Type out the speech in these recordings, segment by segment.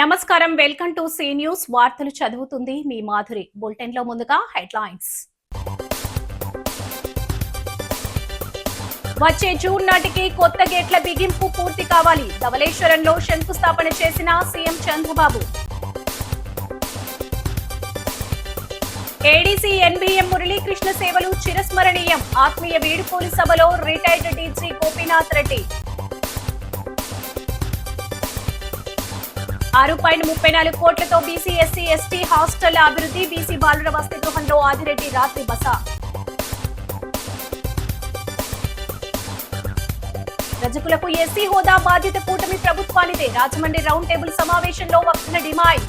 నమస్కారం, welcome to C news. వార్తలు చదువుతుంది మీ మాధురి. బులెటిన్ లో ముందుగా హెడ్లైన్స్. వచ్చే జూన్ నాటికి కొత్త గేట్ల బిగింపు పూర్తి కావాలి. ధవళేశ్వరంలో శంకుస్థాపన చేసిన సీఎం చంద్రబాబు. ఏడీసీ ఎన్బీఎం మురళీకృష్ణ సేవలు చిరస్మరణీయం. ఆత్మీయ వీడుకోలు సభలో రిటైర్డ్ డీజీ గోపీనాథ్ రెడ్డి. 6.34 కోట్లతో బీసీ ఎస్సీ ఎస్టీ హాస్టల్ అభివృద్ధి. బీసీ బాలుర వసతి గృహంలో ఆదిరెడ్డి రాత్రి బస. రజకులకు ఎస్సీ హోదా బాధ్యత కూటమి ప్రభుత్వానిదే. రాజమండ్రి రౌండ్ టేబుల్ సమావేశంలో వస్తున్న డిమాండ్.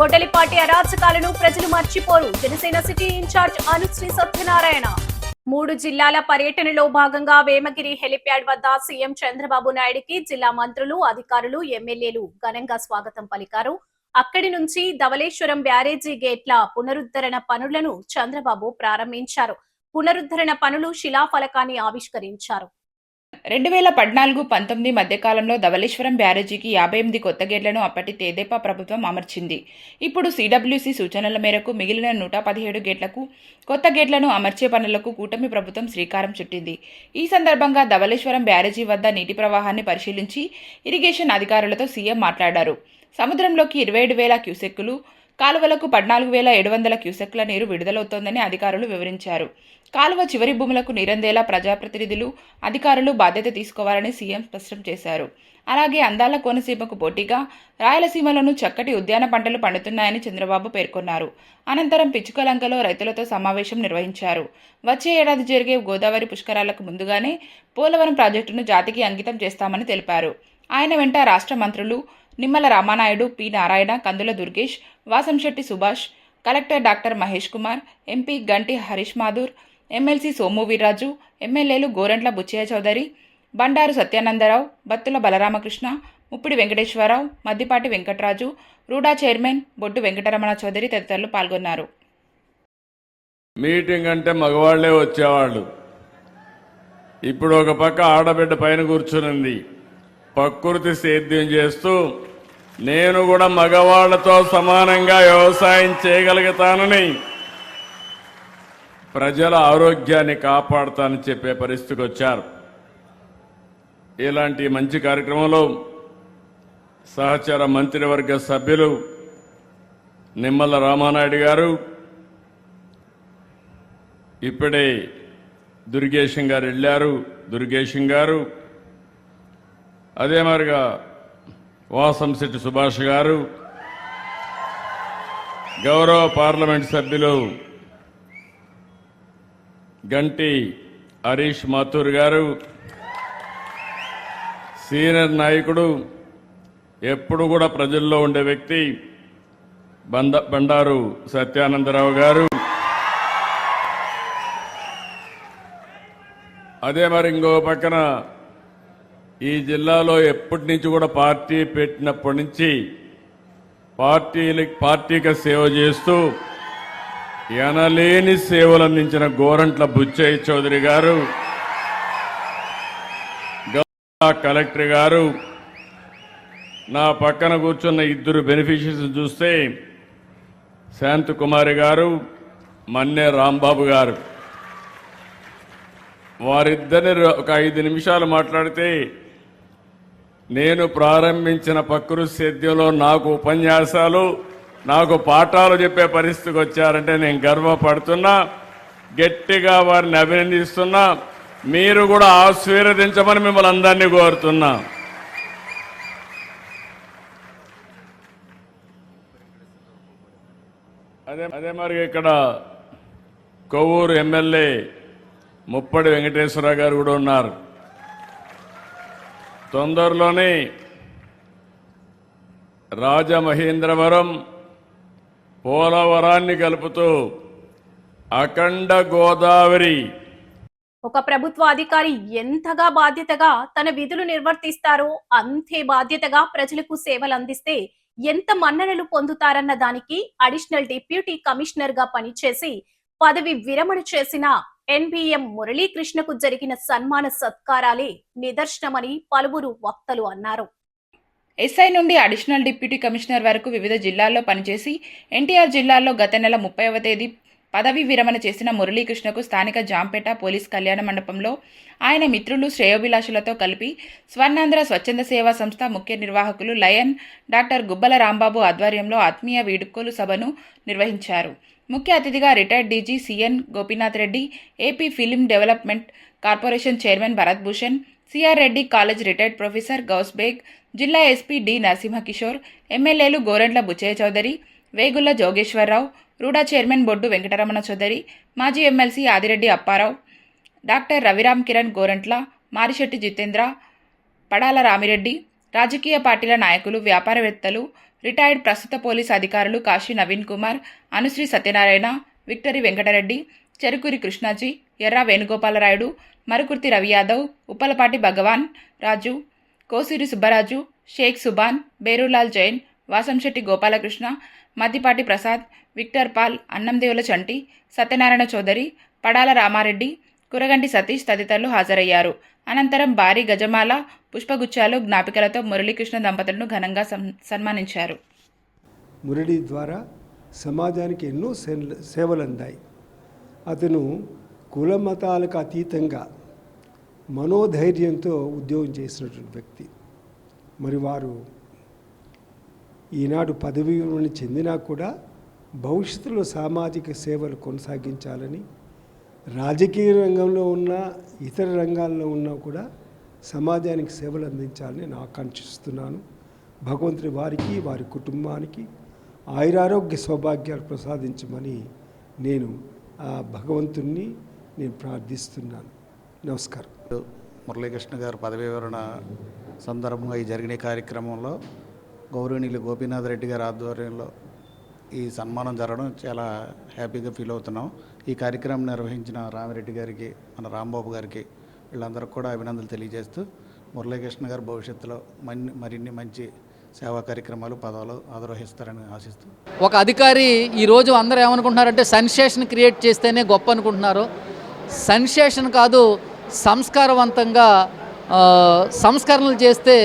గొడ్డలిపాటి అరాచకాలను ప్రజలు మర్చిపోరు. Janasena city in charge Anusree Satyanarayana. 3 జిల్లాల పర్యటనలో భాగంగా వేమగిరి హెలిప్యాడ్ వద్ద సీఎం చంద్రబాబు నాయుడికి జిల్లా మంత్రులు, అధికారులు, ఎమ్మెల్యేలు ఘనంగా స్వాగతం పలికారు. అక్కడి నుంచి ధవళేశ్వరం బ్యారేజీ గేట్ల పునరుద్ధరణ పనులను చంద్రబాబు ప్రారంభించారు. పునరుద్ధరణ పనులు శిలాఫలకాన్ని ఆవిష్కరించారు. 2014-19 మధ్యకాలంలో ధవళేశ్వరం బ్యారేజీకి 58 కొత్త గేట్లను అప్పటి తెదేపా ప్రభుత్వం అమర్చింది. ఇప్పుడు సిడబ్ల్యూసీ సూచనల మేరకు మిగిలిన 117 గేట్లకు కొత్త గేట్లను అమర్చే పనులకు కూటమి ప్రభుత్వం శ్రీకారం చుట్టింది. ఈ సందర్భంగా ధవళేశ్వరం బ్యారేజీ వద్ద నీటి ప్రవాహాన్ని పరిశీలించి ఇరిగేషన్ అధికారులతో సీఎం మాట్లాడారు. సముద్రంలోకి 27,000 క్యూసెక్కులు, కాలువలకు 14,700 క్యూసెక్ల నీరు విడుదలవుతోందని అధికారులు వివరించారు. కాలువ చివరి భూములకు నీరందేలా ప్రజాప్రతినిధులు, అధికారులు బాధ్యత తీసుకోవాలని సీఎం స్పష్టం చేశారు. అలాగే అందాల కోనసీమకు పోటీగా రాయలసీమలోనూ చక్కటి ఉద్యాన పంటలు పండుతున్నాయని చంద్రబాబు పేర్కొన్నారు. అనంతరం పిచ్చుకలంకలో రైతులతో సమావేశం నిర్వహించారు. వచ్చే ఏడాది జరిగే గోదావరి పుష్కరాలకు ముందుగానే పోలవరం ప్రాజెక్టును జాతికి అంకితం చేస్తామని తెలిపారు. ఆయన వెంట రాష్ట్ర మంత్రులు Nimmala Ramanaidu, P Narayana, Kandula Durgesh, Vasamsetti Subhash, collector doctor Mahesh Kumar, MP Ganti Harish Mathur, MLC Somu Veerraju, ఎమ్మెల్యేలు గోరంట్ల బుచ్చయ్య చౌదరి, బండారు సత్యానందరావు, బత్తుల బలరామకృష్ణ, ముప్పిడి వెంకటేశ్వరరావు, మద్దిపాటి వెంకటరాజు, రూడా చైర్మన్ బొడ్డు వెంకటరమణ చౌదరి తదితరులు పాల్గొన్నారు. మీటింగ్ అంటే మగవాళ్లే వచ్చేవాళ్ళు. ఇప్పుడు ఒక పక్క ఆడబిడ్డ పైన కూర్చునింది, ప్రకృతి సేద్యం చేస్తూ నేను కూడా మగవాళ్లతో సమానంగా వ్యవసాయం చేయగలుగుతానని, ప్రజల ఆరోగ్యాన్ని కాపాడుతానని చెప్పే పరిస్థితికి వచ్చారు. ఇలాంటి మంచి కార్యక్రమంలో సహచర మంత్రివర్గ సభ్యులు నిమ్మల రామానాయుడు గారు, ఇప్పుడే దుర్గేశం గారు వెళ్ళారు. దుర్గేశం గారు, అదే మరిగా వాసంశెట్టి సుభాష్ గారు, గౌరవ పార్లమెంట్ సభ్యులు గంటి హరీష్ మాథూర్ గారు, సీనియర్ నాయకుడు, ఎప్పుడు కూడా ప్రజల్లో ఉండే వ్యక్తి బండారు సత్యానందరావు గారు, అదే మరి ఇంకో పక్కన ఈ జిల్లాలో ఎప్పటి నుంచి కూడా పార్టీ పెట్టినప్పటి నుంచి పార్టీకి సేవ చేస్తూ ఎనలేని సేవలు అందించిన గోరంట్ల బుచ్చయ్య చౌదరి గారు, కలెక్టర్ గారు, నా పక్కన కూర్చున్న 2 బెనిఫిషరీస్ చూస్తే శాంతకుమారి గారు, మన్నే రాంబాబు గారు, వారిద్దరిని ఒక 5 నిమిషాలు మాట్లాడితే నేను ప్రారంభించిన ప్రకృతి సేద్యంలో నాకు ఉపన్యాసాలు, నాకు పాఠాలు చెప్పే పరిస్థితికి వచ్చారంటే నేను గర్వపడుతున్నా. గట్టిగా వారిని అభినందిస్తున్నా. మీరు కూడా ఆశీర్వదించమని మిమ్మల్ని అందరినీ కోరుతున్నా. అదే మరి ఇక్కడ కొవ్వూరు ఎమ్మెల్యే ముప్పడి వెంకటేశ్వరరావు గారు కూడా ఉన్నారు. తొందరలోనే రాజమహేంద్రవరం పోలవరాన్ని కలుపుతూ అఖండ గోదావరి. ఒక ప్రభుత్వ అధికారి ఎంతగా బాధ్యతగా తన విధులు నిర్వర్తిస్తారో అంతే బాధ్యతగా ప్రజలకు సేవలు అందిస్తే ఎంత మన్ననలు పొందుతారన్న దానికి అడిషనల్ డిప్యూటీ కమిషనర్ గా పనిచేసి పదవి విరమణ చేసిన ఎన్బిఎం మురళీకృష్ణకు జరిగిన సన్మాన సత్కారాలే నిదర్శనమని పలువురు వక్తలు అన్నారు. ఎస్ఐ నుండి అడిషనల్ డిప్యూటీ కమిషనర్ వరకు వివిధ జిల్లాల్లో పనిచేసి ఎన్టీఆర్ జిల్లాలో గత నెల 30వ తేదీ పదవీ విరమణ చేసిన మురళీకృష్ణకు స్థానిక జాంపేట పోలీస్ కళ్యాణ మండపంలో ఆయన మిత్రులు శ్రేయోభిలాషులతో కలిపి స్వర్ణాంధ్ర స్వచ్ఛంద సేవా సంస్థ ముఖ్య నిర్వాహకులు లయన్ డాక్టర్ గుబ్బల రాంబాబు ఆధ్వర్యంలో ఆత్మీయ వీడ్కోలు సభను నిర్వహించారు. ముఖ్య అతిథిగా retired DG CN Gopinath Reddy, AP film development corporation chairman Bharat Bhushan, CR Reddy college retired professor Gaus Baig, జిల్లా ఎస్పీ డి నరసింహకిషోర్, ఎమ్మెల్యేలు గోరంట్ల బుచ్చయ్య చౌదరి, వేగుళ్ల జోగేశ్వరరావు, రూడా చైర్మన్ బొడ్డు వెంకటరమణ చౌదరి, మాజీ ఎమ్మెల్సీ ఆదిరెడ్డి అప్పారావు, డాక్టర్ రవిరామ్ కిరణ్ గోరంట్ల, మారిశెట్టి జితేంద్ర, పడాల రామిరెడ్డి, రాజకీయ పార్టీల నాయకులు, వ్యాపారవేత్తలు, రిటైర్డ్ ప్రస్తుత పోలీసు అధికారులు కాశీ నవీన్ కుమార్, అనుశ్రీ సత్యనారాయణ, విక్టరీ వెంకటరెడ్డి, చెరుకూరి కృష్ణాజీ, ఎర్రా వేణుగోపాలరాయుడు, మరుకుర్తి రవి యాదవ్, ఉప్పలపాటి భగవాన్ రాజు, కోసిరి సుబ్బరాజు, షేక్ సుబాన్, బేరులాల్ జైన్, వాసంశెట్టి గోపాలకృష్ణ, మద్దిపాటి ప్రసాద్, విక్టర్ పాల్, అన్నందేవుల చంటి, సత్యనారాయణ చౌదరి, పడాల రామారెడ్డి, కురగంటి సతీష్ తదితరులు హాజరయ్యారు. అనంతరం భారీ గజమాల, పుష్పగుచ్చాలు, జ్ఞాపికలతో మురళీకృష్ణ దంపతులను ఘనంగా సన్మానించారు. మురళి ద్వారా సమాజానికి ఎన్నో సేవలు అందాయి. అతను కుల మతాలకు అతీతంగా మనోధైర్యంతో ఉద్యోగం చేసినటువంటి వ్యక్తి. మరి వారు ఈనాడు పదవి విరమణ చెందినా కూడా భవిష్యత్తులో సామాజిక సేవలు కొనసాగించాలని, రాజకీయ రంగంలో ఉన్న ఇతర రంగాల్లో ఉన్నా కూడా సమాజానికి సేవలు అందించాలని నేను ఆకాంక్షిస్తున్నాను. భగవంతుడి వారికి వారి కుటుంబానికి ఆయురారోగ్య సౌభాగ్యాలు ప్రసాదించమని నేను ఆ భగవంతుణ్ణి నేను ప్రార్థిస్తున్నాను. నమస్కారం. మురళీకృష్ణ గారు పదవీ విరమణ సందర్భంగా ఈ జరిగిన కార్యక్రమంలో గౌరవనీయులు గోపీనాథ్ రెడ్డి గారి ఆధ్వర్యంలో ఈ సన్మానం జరగడం చాలా హ్యాపీగా ఫీల్ అవుతున్నాం. ఈ కార్యక్రమం నిర్వహించిన రామిరెడ్డి గారికి, మన రాంబాబు గారికి, వీళ్ళందరికీ కూడా అభినందనలు తెలియజేస్తూ మురళీకృష్ణ గారు భవిష్యత్తులో మరిన్ని మంచి సేవా కార్యక్రమాలు పదవులు ఆదర్శిస్తారని ఆశిస్తూ, ఒక అధికారి ఈరోజు అందరూ ఏమనుకుంటున్నారంటే సెన్సేషన్ క్రియేట్ చేస్తేనే గొప్ప అనుకుంటున్నారు. సెన్సేషన్ కాదు, సంస్కారవంతంగా సంస్కరణలు చేస్తే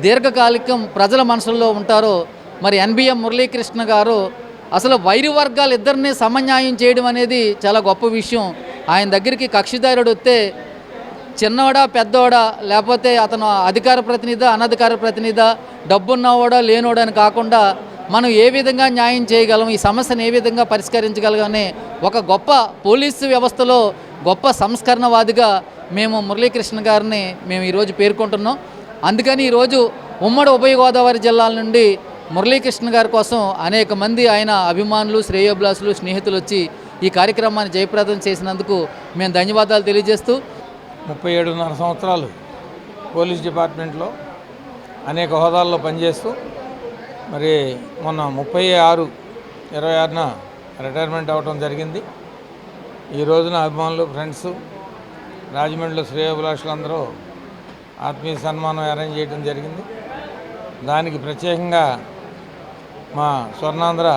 దీర్ఘకాలికం ప్రజల మనసుల్లో ఉంటారు. మరి ఎన్బిఎం మురళీకృష్ణ గారు అసలు వైరు వర్గాలు ఇద్దరిని సమన్యాయం చేయడం అనేది చాలా గొప్ప విషయం. ఆయన దగ్గరికి కక్షిదారుడు వస్తే చిన్నవాడా పెద్దవాడా, లేకపోతే అతను అధికార ప్రతినిధా అనధికార ప్రతినిధా, డబ్బున్నవాడా లేనోడా అని కాకుండా మనం ఏ విధంగా న్యాయం చేయగలం, ఈ సమస్యను ఏ విధంగా పరిష్కరించగలగనే ఒక గొప్ప పోలీసు వ్యవస్థలో గొప్ప సంస్కరణవాదిగా మేము మురళీకృష్ణ గారిని మేము ఈరోజు పేర్కొంటున్నాం. అందుకని ఈరోజు ఉమ్మడి ఉభయ గోదావరి జిల్లాల నుండి మురళీకృష్ణ గారి కోసం అనేక మంది ఆయన అభిమానులు, శ్రేయోభిలాషులు, స్నేహితులు వచ్చి ఈ కార్యక్రమాన్ని జయప్రదం చేసినందుకు మేము ధన్యవాదాలు తెలియజేస్తూ, 37.5 సంవత్సరాలు పోలీస్ డిపార్ట్మెంట్లో అనేక హోదాల్లో పనిచేస్తూ మరి మొన్న 36/26న రిటైర్మెంట్ అవ్వడం జరిగింది. ఈ రోజున అభిమానులు, ఫ్రెండ్స్, రాజమండ్రిలో శ్రేయోభిలాషులందరూ ఆత్మీయ సన్మానం అరేంజ్ చేయడం జరిగింది. దానికి ప్రత్యేకంగా మా స్వర్ణాంధ్ర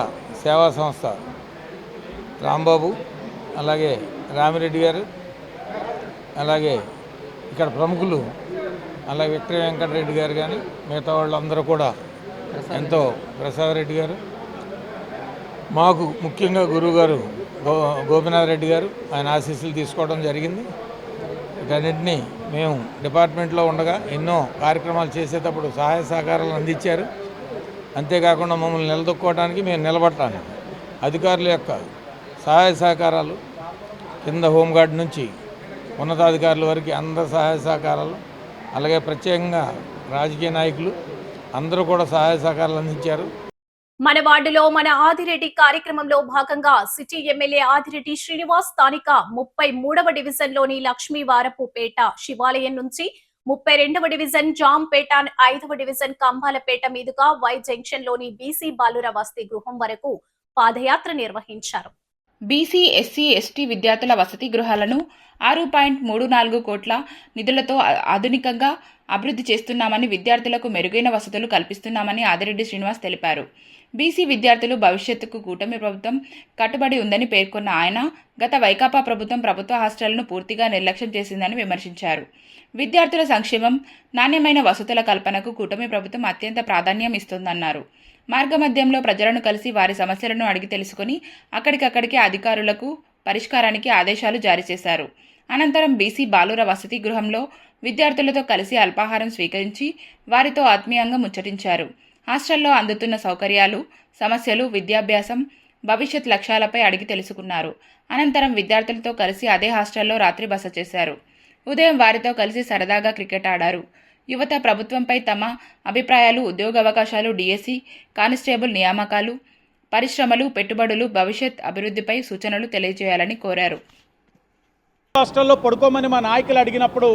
సేవా సంస్థ రాంబాబు, అలాగే రామిరెడ్డి గారు, అలాగే ఇక్కడ ప్రముఖులు, అలాగే విక్టరీ వెంకటరెడ్డి గారు కానీ మిగతా వాళ్ళందరూ కూడా ఎంతో, ప్రసాద్ రెడ్డి గారు, మాకు ముఖ్యంగా గురువు గారు గోపీనాథ్ రెడ్డి గారు ఆయన ఆశీస్సులు తీసుకోవడం జరిగింది. వీటన్నింటినీ మేము డిపార్ట్మెంట్లో ఉండగా ఎన్నో కార్యక్రమాలు చేసేటప్పుడు సహాయ సహకారాలు అందించారు. అంతేకాకుండా మమ్మల్ని నిలదొక్కోవడానికి మేము నిలబడటానికి అధికారుల యొక్క సహాయ సహకారాలు, కింద హోంగార్డ్ నుంచి ఉన్నతాధికారుల వరకు అందరి సహాయ సహకారాలు, అలాగే ప్రత్యేకంగా రాజకీయ నాయకులు అందరూ కూడా సహాయ సహకారాలు అందించారు. మన వార్డులో మన ఆదిరెడ్డి కార్యక్రమంలో భాగంగా సిటీ ఎమ్మెల్యే ఆదిరెడ్డి శ్రీనివాస్ స్థానిక 33వ డివిజన్లోని లక్ష్మీవారపుపేట శివాలయం నుంచి 32వ డివిజన్ జాంపేట, 5వ డివిజన్ కంబాలపేట మీదుగా వై జంక్షన్ లోని బీసీ బాలుర వసతి గృహం వరకు పాదయాత్ర నిర్వహించారు. బీసీ, ఎస్సీ, ఎస్టీ విద్యార్థుల వసతి గృహాలను 6.34 కోట్ల నిధులతో ఆధునికంగా అభివృద్ధి చేస్తున్నామని, విద్యార్థులకు మెరుగైన వసతులు కల్పిస్తున్నామని ఆదిరెడ్డి శ్రీనివాస్ తెలిపారు. బీసీ విద్యార్థులు భవిష్యత్తుకు కూటమి ప్రభుత్వం కట్టుబడి ఉందని పేర్కొన్న ఆయన, గత వైకాపా ప్రభుత్వం ప్రభుత్వ హాస్టళ్లను పూర్తిగా నిర్లక్ష్యం చేసిందని విమర్శించారు. విద్యార్థుల సంక్షేమం, నాణ్యమైన వసతుల కల్పనకు కూటమి ప్రభుత్వం అత్యంత ప్రాధాన్యం ఇస్తోందన్నారు. మార్గమధ్యంలో ప్రజలను కలిసి వారి సమస్యలను అడిగి తెలుసుకుని అక్కడికక్కడికి అధికారులకు పరిష్కారానికి ఆదేశాలు జారీ చేశారు. అనంతరం బీసీ బాలుర వసతి గృహంలో విద్యార్థులతో కలిసి అల్పాహారం స్వీకరించి వారితో ఆత్మీయంగా ముచ్చటించారు. హాస్టల్లో అందుతున్న సౌకర్యాలు, సమస్యలు, విద్యాభ్యాసం, భవిష్యత్ లక్ష్యాలపై అడిగి తెలుసుకున్నారు. అనంతరం విద్యార్థులతో కలిసి అదే హాస్టల్లో రాత్రి బస చేశారు. ఉదయం వారితో కలిసి సరదాగా క్రికెట్ ఆడారు. యువత ప్రభుత్వంపై తమ అభిప్రాయాలు, ఉద్యోగ అవకాశాలు, డిఎస్సి, కానిస్టేబుల్ నియామకాలు, పరిశ్రమలు, పెట్టుబడులు, భవిష్యత్ అభివృద్ధిపై సూచనలు తెలియజేయాలని కోరారు. హాస్టల్లో పడుకోమని మా నాయకులు అడిగినప్పుడు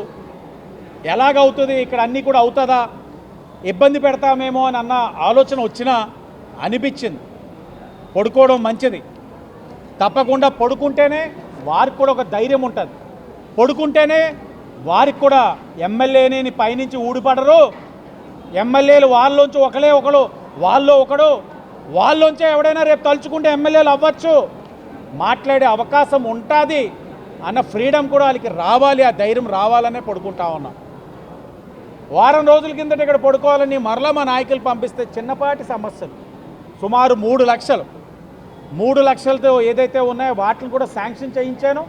ఎలాగవుతుంది, ఇక్కడ అన్నీ కూడా అవుతుందా, ఇబ్బంది పెడతామేమో అని అన్న ఆలోచన వచ్చినా అనిపించింది. పడుకోవడం మంచిది, తప్పకుండా పడుకుంటేనే వారికి కూడా ఒక ధైర్యం ఉంటుంది. పడుకుంటేనే వారికి కూడా ఎమ్మెల్యేని పైనుంచి ఊడిపడరు. ఎమ్మెల్యేలు వాళ్ళలోంచి ఒకడు వాళ్ళలో ఒకడు, వాళ్ళలోంచే ఎవడైనా రేపు తలుచుకుంటే ఎమ్మెల్యేలు అవ్వచ్చు, మాట్లాడే అవకాశం ఉంటుంది అన్న ఫ్రీడమ్ కూడా వాళ్ళకి రావాలి. ఆ ధైర్యం రావాలనే పడుకుంటా ఉన్నాం. వారం రోజుల కిందట ఇక్కడ పడుకోవాలని మరలా మా నాయకులు పంపిస్తే చిన్నపాటి సమస్యలు సుమారు 3 లక్షలతో ఏదైతే ఉన్నాయో వాటిని కూడా శాంక్షన్ చేయించాను.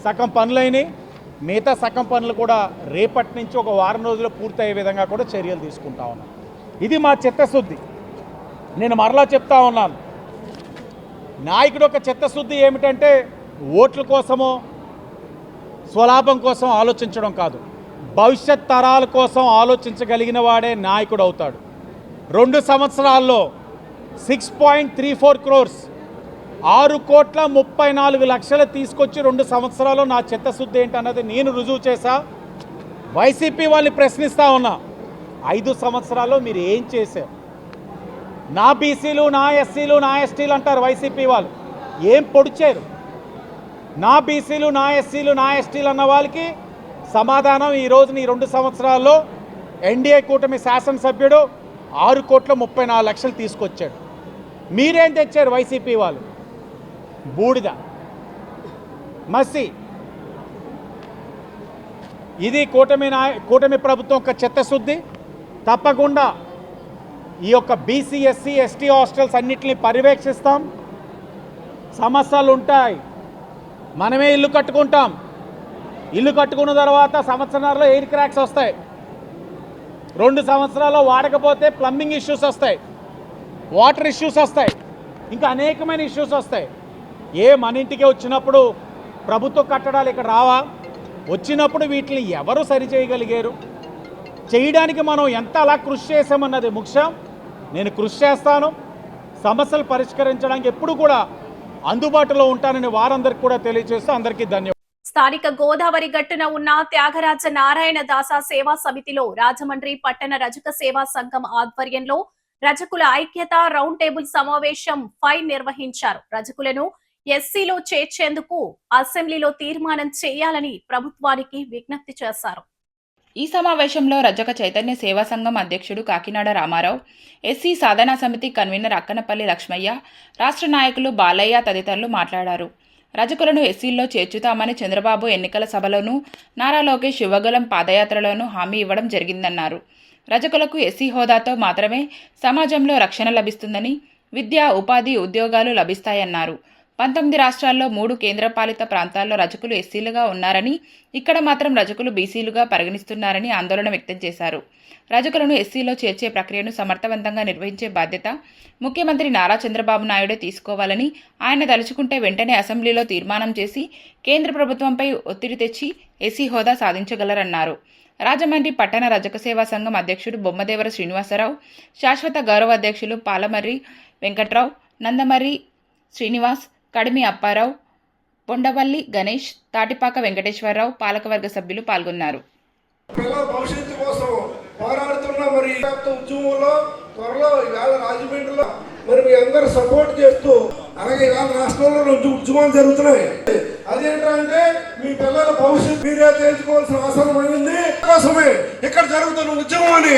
సగం పనులైనవి, మిగతా సగం పనులు కూడా రేపటి నుంచి ఒక వారం రోజుల్లో పూర్తయ్యే విధంగా కూడా చర్యలు తీసుకుంటా ఉన్నాను. ఇది మా చిత్తశుద్ధి. నేను మరలా చెప్తా ఉన్నాను, నాయకుడు ఒక చిత్తశుద్ధి ఏమిటంటే ఓట్ల కోసమో స్వలాభం కోసం ఆలోచించడం కాదు, భవిష్యత్ తరాల కోసం ఆలోచించగలిగిన వాడే నాయకుడు అవుతాడు. 2 సంవత్సరాల్లో 6.34 crores 6,34,00,000 తీసుకొచ్చి 2 సంవత్సరాల్లో నా చిత్తశుద్ధి ఏంటన్నది నేను రుజువు చేశా. వైసీపీ వాళ్ళని ప్రశ్నిస్తూ ఉన్నా, 5 సంవత్సరాల్లో మీరు ఏం చేశారు? నా బీసీలు, నా ఎస్సీలు, నా ఎస్టీలు అంటారు వైసీపీ వాళ్ళు, ఏం పొడిచారు? నా బీసీలు, నా ఎస్సీలు, నా ఎస్టీలు అన్న వాళ్ళకి సమాధానం ఈరోజు ఈ 2 సంవత్సరాల్లో ఎన్డీఏ కూటమి శాసనసభ్యుడు 6,34,00,000 తీసుకొచ్చాడు. మీరేం తెచ్చారు వైసీపీ వాళ్ళు? బూడిద, మసి. ఇది కూటమి ప్రభుత్వం యొక్క చిత్తశుద్ధి. తప్పకుండా ఈ యొక్క బీసీ, ఎస్సీ, ఎస్టీ హాస్టల్స్ అన్నింటినీ పర్యవేక్షిస్తాం. సమస్యలు ఉంటాయి, మనమే ఇల్లు కట్టుకుంటాం. ఇల్లు కట్టుకున్న తర్వాత సంవత్సరాల్లో ఎయిర్ క్రాక్స్ వస్తాయి, 2 సంవత్సరాల్లో వాడకపోతే ప్లంబింగ్ ఇష్యూస్ వస్తాయి, వాటర్ ఇష్యూస్ వస్తాయి, ఇంకా అనేకమైన ఇష్యూస్ వస్తాయి. మన ఇంటికి వచ్చినప్పుడు ప్రభుత్వ కట్టడాలు ఇక్కడ రావా? వచ్చినప్పుడు వీటిని ఎవరు సరి చేయగలిగారు? చేయడానికి మనం ఎంత అలా కృషి చేసామన్నది ముఖ్యం. నేను కృషి చేస్తాను, సమస్యలు పరిష్కరించడానికి ఎప్పుడు కూడా అందుబాటులో ఉంటానని వారందరికీ కూడా తెలియజేస్తూ అందరికీ ధన్యవాదాలు. స్థానిక గోదావరి గట్టున ఉన్న త్యాగరాజ నారాయణ దాస సేవా సమితిలో రాజమండ్రి పట్టణ రజక సేవా సంఘం ఆధ్వర్యంలో రజకుల ఐక్యత రౌండ్ టేబుల్ సమావేశం 5 నిర్వహించారు. రజకులను ఎస్సీలో చేర్చేందుకు అసెంబ్లీలో తీర్మానం చేయాలని ప్రభుత్వానికి విజ్ఞప్తి చేశారు. ఈ సమావేశంలో రజక చైతన్య సేవా సంఘం అధ్యక్షుడు కాకినాడ రామారావు, ఎస్సీ సాధనా సమితి కన్వీనర్ అక్కనపల్లి లక్ష్మయ్య, రాష్ట్ర నాయకులు బాలయ్య తదితరులు మాట్లాడారు. రజకులను ఎస్సీల్లో చేర్చుతామని చంద్రబాబు ఎన్నికల సభలోనూ, నారా లోకేష్ యువగలం పాదయాత్రలోనూ హామీ ఇవ్వడం జరిగిందన్నారు. రజకులకు ఎస్సీ హోదాతో మాత్రమే సమాజంలో రక్షణ లభిస్తుందని, విద్య, ఉపాధి, ఉద్యోగాలు లభిస్తాయన్నారు. 19 రాష్ట్రాల్లో 3 కేంద్రపాలిత ప్రాంతాల్లో రజకులు ఎస్సీలుగా ఉన్నారని, ఇక్కడ మాత్రం రజకులు బీసీలుగా పరిగణిస్తున్నారని ఆందోళన వ్యక్తం చేశారు. రజకులను ఎస్సీలో చేర్చే ప్రక్రియను సమర్థవంతంగా నిర్వహించే బాధ్యత ముఖ్యమంత్రి నారా చంద్రబాబు నాయుడే తీసుకోవాలని, ఆయన తలుచుకుంటే వెంటనే అసెంబ్లీలో తీర్మానం చేసి కేంద్ర ప్రభుత్వంపై ఒత్తిడి తెచ్చి ఎస్సీ హోదా సాధించగలరన్నారు. రాజమండ్రి పట్టణ రజక సేవా సంఘం అధ్యక్షుడు బొమ్మదేవర శ్రీనివాసరావు, శాశ్వత గౌరవ అధ్యక్షులు పాలమర్రి వెంకట్రావు, నందమర్రి శ్రీనివాస్, కడిమి అప్పారావు, పొండవల్లి గణేష్, తాటిపాక వెంకటేశ్వరరావు, పాలకవర్గ సభ్యులు పాల్గొన్నారు. పిల్లల భవిష్యత్తు కోసం పోరాడుతున్న మరి ఉద్యమంలో త్వరలో ఈవేళ రాజమండ్రిలో మరి మీ అందరూ సపోర్ట్ చేస్తూ అలాగే ఇవాళ రాష్ట్రంలో 2 ఉద్యమాలు జరుగుతున్నాయి. అదేంటంటే మీ పిల్లల భవిష్యత్తు మీరే తేల్చుకోవాల్సిన అవసరం అయింది. కోసమే ఇక్కడ జరుగుతున్న ఉద్యమం అని.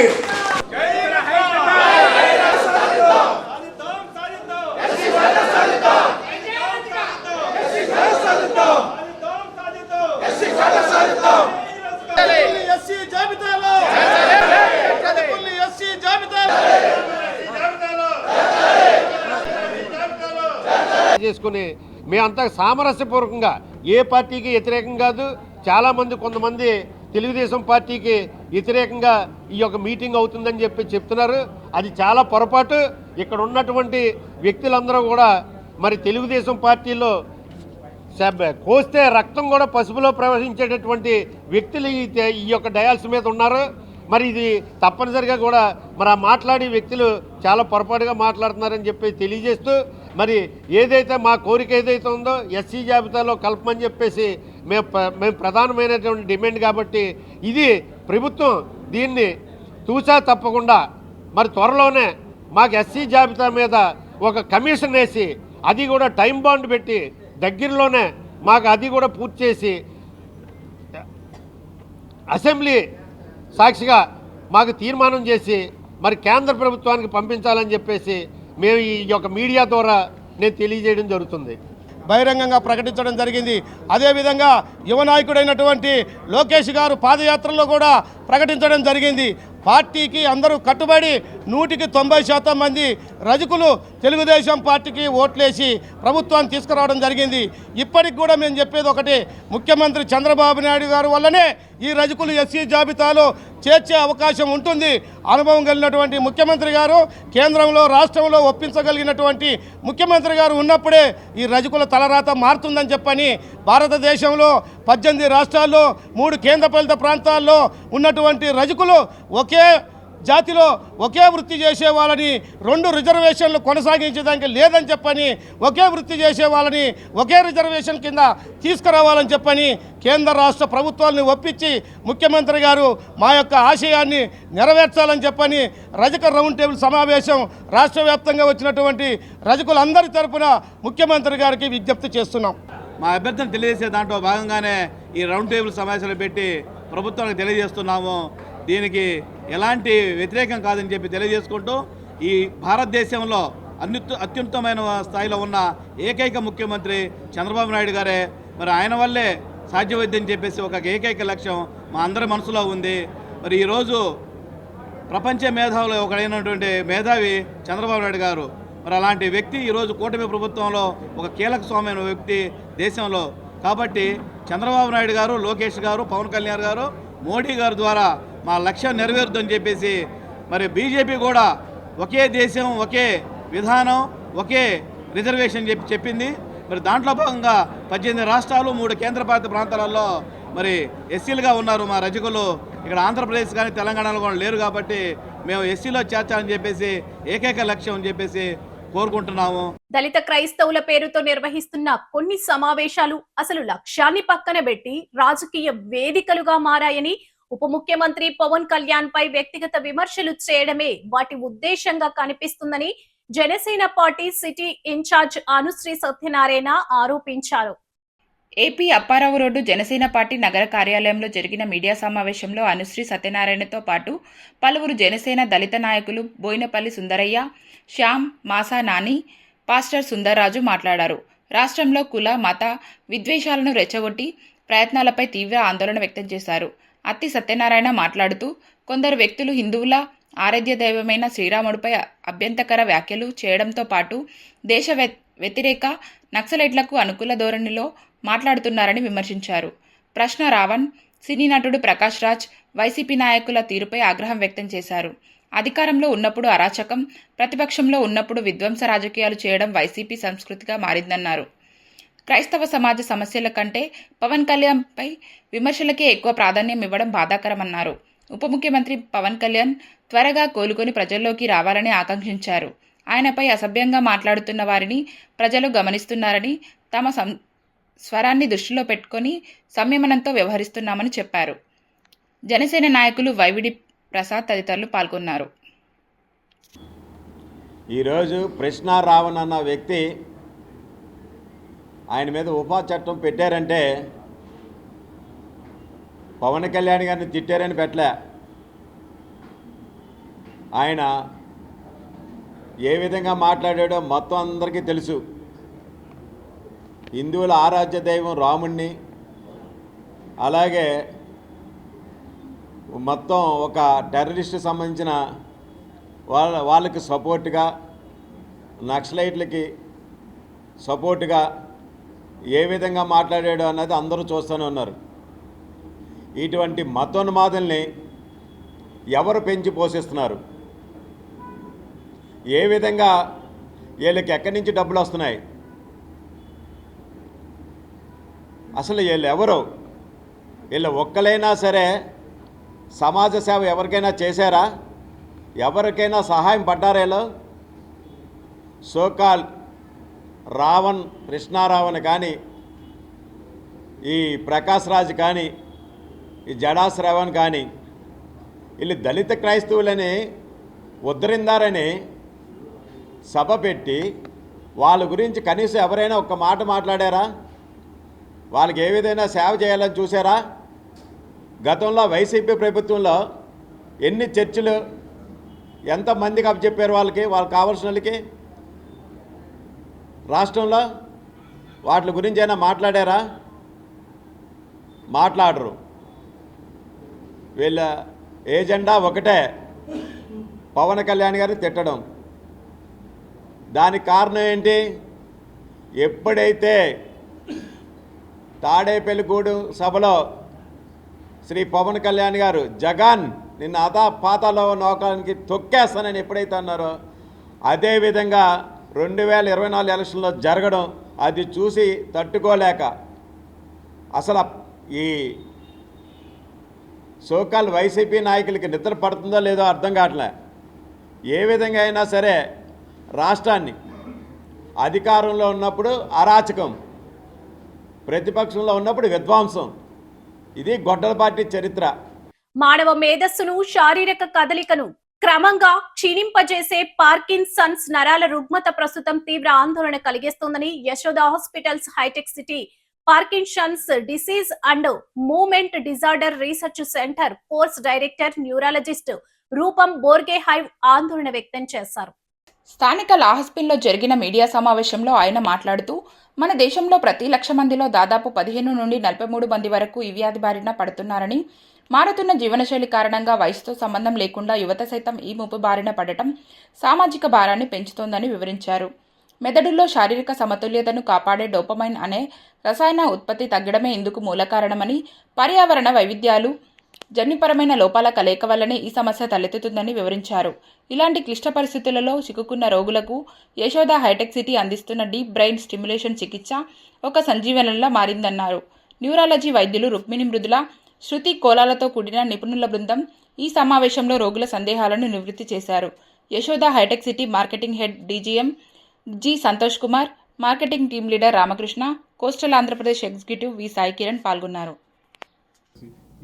చేసుకుని మేమంతా సామరస్యపూర్వకంగా ఏ పార్టీకి వ్యతిరేకం కాదు. చాలామంది కొంతమంది తెలుగుదేశం పార్టీకి వ్యతిరేకంగా ఈ యొక్క మీటింగ్ అవుతుందని చెప్తున్నారు. అది చాలా పొరపాటు. ఇక్కడ ఉన్నటువంటి వ్యక్తులందరూ కూడా మరి తెలుగుదేశం పార్టీలో కోస్తే రక్తం కూడా పసుపులో ప్రవహించేటటువంటి వ్యక్తులు ఈ యొక్క డయాల్స్ మీద ఉన్నారు. మరి ఇది తప్పనిసరిగా కూడా మరి ఆ మాట్లాడే వ్యక్తులు చాలా పొరపాటుగా మాట్లాడుతున్నారని చెప్పి తెలియజేస్తూ, మరి ఏదైతే మా కోరిక ఏదైతే ఉందో ఎస్సీ జాబితాలో కలపమని చెప్పేసి మేము ప్రధానమైనటువంటి డిమాండ్ కాబట్టి ఇది ప్రభుత్వం దీన్ని తూచా తప్పకుండా మరి త్వరలోనే మాకు ఎస్సీ జాబితా మీద ఒక కమిషన్ వేసి అది కూడా టైం బాండ్ పెట్టి దగ్గరలోనే మాకు అది కూడా పూర్తి చేసి అసెంబ్లీ సాక్షిగా మాకు తీర్మానం చేసి మరి కేంద్ర ప్రభుత్వానికి పంపించాలని చెప్పేసి మేము ఈ యొక్క మీడియా ద్వారా నేను తెలియజేయడం జరుగుతుంది. బహిరంగంగా ప్రకటించడం జరిగింది. అదేవిధంగా యువ నాయకుడైనటువంటి లోకేష్ గారు పాదయాత్రలో కూడా ప్రకటించడం జరిగింది. పార్టీకి అందరూ కట్టుబడి 100% మంది రజకులు తెలుగుదేశం పార్టీకి ఓట్లేసి ప్రభుత్వాన్ని తీసుకురావడం జరిగింది. ఇప్పటికి కూడా మేము చెప్పేది ఒకటి, ముఖ్యమంత్రి చంద్రబాబు నాయుడు గారు వల్లనే ఈ రజకులు ఎస్సీ జాబితాలో చేర్చే అవకాశం ఉంటుంది. అనుభవం కలిగినటువంటి ముఖ్యమంత్రి గారు, కేంద్రంలో రాష్ట్రంలో ఒప్పించగలిగినటువంటి ముఖ్యమంత్రి గారు ఉన్నప్పుడే ఈ రజకుల తలరాత మారుతుందని చెప్పని భారతదేశంలో 18 రాష్ట్రాల్లో 3 కేంద్రపాలిత ప్రాంతాల్లో ఉన్నటువంటి రజకులు ఒకే జాతిలో ఒకే వృత్తి చేసే వాళ్ళని 2 రిజర్వేషన్లు కొనసాగించడానికి లేదని చెప్పని, ఒకే వృత్తి చేసే వాళ్ళని ఒకే రిజర్వేషన్ కింద తీసుకురావాలని చెప్పని కేంద్ర రాష్ట్ర ప్రభుత్వాలను ఒప్పించి ముఖ్యమంత్రి గారు మా యొక్క ఆశయాన్ని నెరవేర్చాలని చెప్పని రజక రౌండ్ టేబుల్ సమావేశం రాష్ట్ర వ్యాప్తంగా వచ్చినటువంటి రజకులందరి తరపున ముఖ్యమంత్రి గారికి విజ్ఞప్తి చేస్తున్నాం. మా అభ్యర్థన తెలియజేసే దాంట్లో భాగంగానే ఈ రౌండ్ టేబుల్ సమావేశాలు పెట్టి ప్రభుత్వానికి తెలియజేస్తున్నాము. దీనికి ఎలాంటి వ్యతిరేకం కాదని చెప్పి తెలియజేసుకుంటూ, ఈ భారతదేశంలో అత్యున్నతమైన స్థాయిలో ఉన్న ఏకైక ముఖ్యమంత్రి చంద్రబాబు నాయుడు గారే. మరి ఆయన వల్లే సాధ్యమైందని చెప్పేసి ఒక ఏకైక లక్ష్యం మా అందరి మనసులో ఉంది. మరి ఈరోజు ప్రపంచ మేధావులు ఒకడైనటువంటి మేధావి చంద్రబాబు నాయుడు గారు. మరి అలాంటి వ్యక్తి ఈరోజు కూటమి ప్రభుత్వంలో ఒక కీలక స్వామైన వ్యక్తి దేశంలో. కాబట్టి చంద్రబాబు నాయుడు గారు, లోకేష్ గారు, పవన్ కళ్యాణ్ గారు, మోడీ గారు ద్వారా మా లక్ష్యం నెరవేరుతుందని చెప్పేసి మరి బీజేపీ కూడా ఒకే దేశం, ఒకే విధానం, ఒకే రిజర్వేషన్ చెప్పింది. మరి దాంట్లో భాగంగా 18 రాష్ట్రాలు 3 కేంద్రపాలిత ప్రాంతాలలో మరి ఎస్సీలుగా ఉన్నారు మా రజకులు. ఇక్కడ ఆంధ్రప్రదేశ్ కానీ తెలంగాణలో కూడా లేరు కాబట్టి మేము ఎస్సీలో చేర్చాలని చెప్పేసి ఏకైక లక్ష్యం అని చెప్పేసి కోరుకుంటున్నాము. దళిత క్రైస్తవుల పేరుతో నిర్వహిస్తున్న కొన్ని సమావేశాలు అసలు లక్ష్యాన్ని పక్కన పెట్టి రాజకీయ వేదికలుగా మారాయని ఉప ముఖ్యమంత్రి పవన్ కళ్యాణ్ పై వ్యక్తిగత విమర్శలు చేయడమే వాటి ఉద్దేశంగా కనిపిస్తుందని Janasena party city in charge Anusree Satyanarayana ఆరోపించారు. AP Apparao road Janasena party నగర కార్యాలయంలో జరిగిన మీడియా సమావేశంలో అనుశ్రీ సత్యనారాయణతో పాటు పలువురు జనసేన దళిత నాయకులు బోయినపల్లి సుందరయ్య, శ్యామ్, మాసా నాని, పాస్టర్ సుందర్రాజు మాట్లాడారు. రాష్ట్రంలో కుల మత విద్వేషాలను రెచ్చగొట్టి ప్రయత్నాలపై తీవ్ర ఆందోళన వ్యక్తం చేశారు. అత్తి సత్యనారాయణ మాట్లాడుతూ కొందరు వ్యక్తులు హిందువుల ఆరాధ్య దైవమైన శ్రీరాముడిపై అభ్యంతరకర వ్యాఖ్యలు చేయడంతో పాటు దేశ వ్యతిరేక నక్సలైట్లకు అనుకూల ధోరణిలో మాట్లాడుతున్నారని విమర్శించారు. ప్రశ్న రావణ్, సినీ నటుడు ప్రకాష్ రాజ్ వైసీపీ నాయకుల తీరుపై ఆగ్రహం వ్యక్తం చేశారు. అధికారంలో ఉన్నప్పుడు అరాచకం, ప్రతిపక్షంలో ఉన్నప్పుడు విధ్వంస రాజకీయాలు చేయడం వైసీపీ సంస్కృతిగా మారిందన్నారు. క్రైస్తవ సమాజ సమస్యల కంటే పవన్ కళ్యాణ్పై విమర్శలకే ఎక్కువ ప్రాధాన్యం ఇవ్వడం బాధాకరమన్నారు. ఉప ముఖ్యమంత్రి పవన్ కళ్యాణ్ త్వరగా కోలుకొని ప్రజల్లోకి రావాలని ఆకాంక్షించారు. ఆయనపై అసభ్యంగా మాట్లాడుతున్న వారిని ప్రజలు గమనిస్తున్నారని, తమ స్వరాన్ని దృష్టిలో పెట్టుకొని సంయమనంతో వ్యవహరిస్తున్నామని చెప్పారు. జనసేన నాయకులు వైవిడి ప్రసాద్ తదితరులు పాల్గొన్నారు. ఈరోజు ప్రశ్న రావణ్ అన్న వ్యక్తి ఆయన మీద ఉపా చట్టం పెట్టారంటే పవన్ కళ్యాణ్ గారిని తిట్టారని పెట్టలే. ఆయన ఏ విధంగా మాట్లాడాడో మొత్తం అందరికీ తెలుసు. హిందువుల ఆరాధ్య దైవం రాముణ్ణి, అలాగే మొత్తం ఒక టెర్రరిస్ట్కి సంబంధించిన వాళ్ళకి సపోర్టుగా, నక్సలైట్లకి సపోర్టుగా ఏ విధంగా మాట్లాడాడో అన్నది అందరూ చూస్తూనే ఉన్నారు. ఇటువంటి మతోన్మాదుల్ని ఎవరు పెంచి పోషిస్తున్నారు? ఏ విధంగా వీళ్ళకి ఎక్కడి నుంచి డబ్బులు వస్తున్నాయి? అసలు వీళ్ళు ఎవరు? వీళ్ళు ఒక్కలైనా సరే సమాజ సేవ ఎవరికైనా చేశారా? ఎవరికైనా సహాయం పడ్డారా? వీళ్ళు సోకాల్ రావణ్, కృష్ణారావణ్ కానీ, ఈ ప్రకాష్ రాజ్ కానీ, ఈ జడా శ్రవణ్ కానీ, వీళ్ళు దళిత క్రైస్తవులని ఉద్ధరిందారని సభ పెట్టి వాళ్ళ గురించి కనీసం ఎవరైనా ఒక్క మాట మాట్లాడారా? వాళ్ళకి ఏ విధంగా సేవ చేయాలని చూసారా? గతంలో వైసీపీ ప్రభుత్వంలో ఎన్ని చర్చలు, ఎంతమందికి అప్పచెప్పారు వాళ్ళకి కావాల్సిన వాళ్ళకి రాష్ట్రంలో? వాటి గురించి అయినా మాట్లాడారా? మాట్లాడరు. వీళ్ళ ఏజెండా ఒకటే, పవన్ కళ్యాణ్ గారిని తిట్టడం. దానికి కారణం ఏంటి? ఎప్పుడైతే తాడేపల్లిగూడు సభలో శ్రీ పవన్ కళ్యాణ్ గారు జగన్ నిన్న పాతాలో నోకానికి తొక్కేస్తానని ఎప్పుడైతే అన్నారో, అదేవిధంగా 2024 ఎలక్షన్లో జరగడం, అది చూసి తట్టుకోలేక అసలు ఈ సోకాల్ వైసీపీ నాయకులకి నిద్ర పడుతుందో లేదో అర్థం కావట్లే. ఏ విధంగా అయినా సరే రాష్ట్రాన్ని అధికారంలో ఉన్నప్పుడు అరాచకం, ప్రతిపక్షంలో ఉన్నప్పుడు విధ్వంసం. ఇది గొడ్డల పార్టీ చరిత్ర. మానవ మేధస్సును, శారీరక కదలికను క్రమంగా క్షీణింపజేసే పార్కిన్సన్స్ నరాల రుగ్మత ప్రస్తుతం తీవ్ర ఆందోళన కలిగిస్తోందని యశోద హాస్పిటల్స్ హైటెక్ City Parkinson's disease and movement disorder research centre course director neurologist రూపం బోర్గేహైవ్ ఆందోళన వ్యక్తం చేశారు. స్థానిక లాహస్పిన్లో జరిగిన మీడియా సమావేశంలో ఆయన మాట్లాడుతూ, మన దేశంలో ప్రతి 1,00,000 మందిలో దాదాపు 15 నుండి 43 మంది వరకు ఈ వ్యాధి బారిన పడుతున్నారని, మారుతున్న జీవనశైలి కారణంగా వయసుతో సంబంధం లేకుండా యువత సైతం ఈ ముప్పు బారిన పడటం సామాజిక భారాన్ని పెంచుతోందని వివరించారు. మెదడుల్లో శారీరక సమతుల్యతను కాపాడే డోపమైన్ అనే రసాయన ఉత్పత్తి తగ్గడమే ఇందుకు మూల కారణమని, పర్యావరణ వైవిధ్యాలు, జన్యుపరమైన లోపాల కలయిక వల్లనే ఈ సమస్య తలెత్తుతుందని వివరించారు. ఇలాంటి క్లిష్ట పరిస్థితులలో చిక్కుకున్న రోగులకు యశోద హైటెక్ సిటీ అందిస్తున్న డీప్ బ్రెయిన్ స్టిమ్యులేషన్ చికిత్స ఒక సంజీవనంలా మారిందన్నారు. న్యూరాలజీ వైద్యులు రుక్మిణి మృదుల, శృతి కోలాలతో కూడిన నిపుణుల బృందం ఈ సమావేశంలో రోగుల సందేహాలను నివృత్తి చేశారు. యశోద హైటెక్ City marketing head DGM G Santosh Kumar, marketing team leader Ramakrishna, coastal Andhra Pradesh executive V Sai Kiran పాల్గొన్నారు.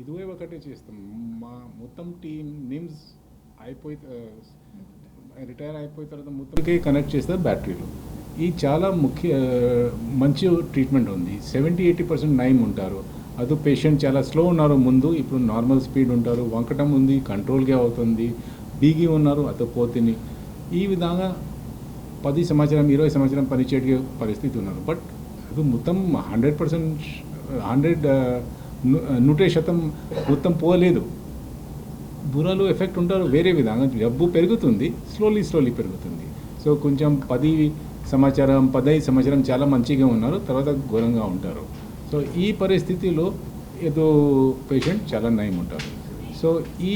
ఇదివే ఒకటే చేస్తాం. మా మొత్తం టీం నిమ్స్ రిటైర్ అయిపోయిన తర్వాత మొత్తంకి కనెక్ట్ చేస్తారు బ్యాటరీలో. ఈ చాలా మంచి ట్రీట్మెంట్ ఉంది. 70-80% నయం ఉంటారు. అదో పేషెంట్ చాలా స్లో ఉన్నారు ముందు, ఇప్పుడు నార్మల్ స్పీడ్ ఉంటారు. వంకటం ఉంది, కంట్రోల్గా అవుతుంది. బీగి ఉన్నారు, అదో పోతుంది. ఈ విధంగా 10 సంవత్సరం 20 సంవత్సరం పనిచేయే పరిస్థితి ఉన్నారు. బట్ అది మొత్తం 100% మొత్తం పోలేదు. బుర్రలో ఎఫెక్ట్ ఉంటారు. వేరే విధంగా జబ్బు పెరుగుతుంది, స్లోలీ పెరుగుతుంది. సో కొంచెం 15 సంవత్సరం చాలా మంచిగా ఉన్నారు, తర్వాత ఘోరంగా ఉంటారు. సో ఈ పరిస్థితిలో ఏదో పేషెంట్ చాలా నయం ఉంటారు. సో ఈ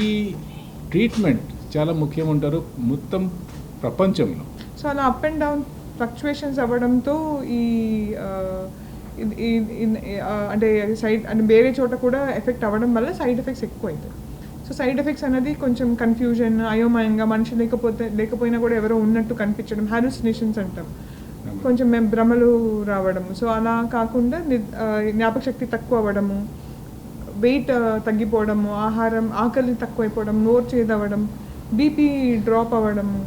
ట్రీట్మెంట్ చాలా ముఖ్యం ఉంటారు మొత్తం ప్రపంచంలో. సో అలా అప్ అండ్ డౌన్ ఫ్లక్చువేషన్స్ అవ్వడంతో ఈ అంటే సైడ్ అంటే వేరే చోట కూడా ఎఫెక్ట్ అవ్వడం వల్ల సైడ్ ఎఫెక్ట్స్ ఎక్కువైంది. సో సైడ్ ఎఫెక్ట్స్ అనేది కొంచెం కన్ఫ్యూజన్, అయోమయంగా, మనిషి లేకపోయినా కూడా ఎవరో ఉన్నట్టు కనిపించడం, హాలుసినేషన్స్ అంటాం, కొంచెం మేము భ్రమలు రావడము. సో అలా కాకుండా జ్ఞాపక శక్తి తక్కువ అవ్వడము, వెయిట్ తగ్గిపోవడము, ఆకలి తక్కువైపోవడం, నోరు చేదవ్వడం, బీపీ డ్రాప్ అవ్వడము,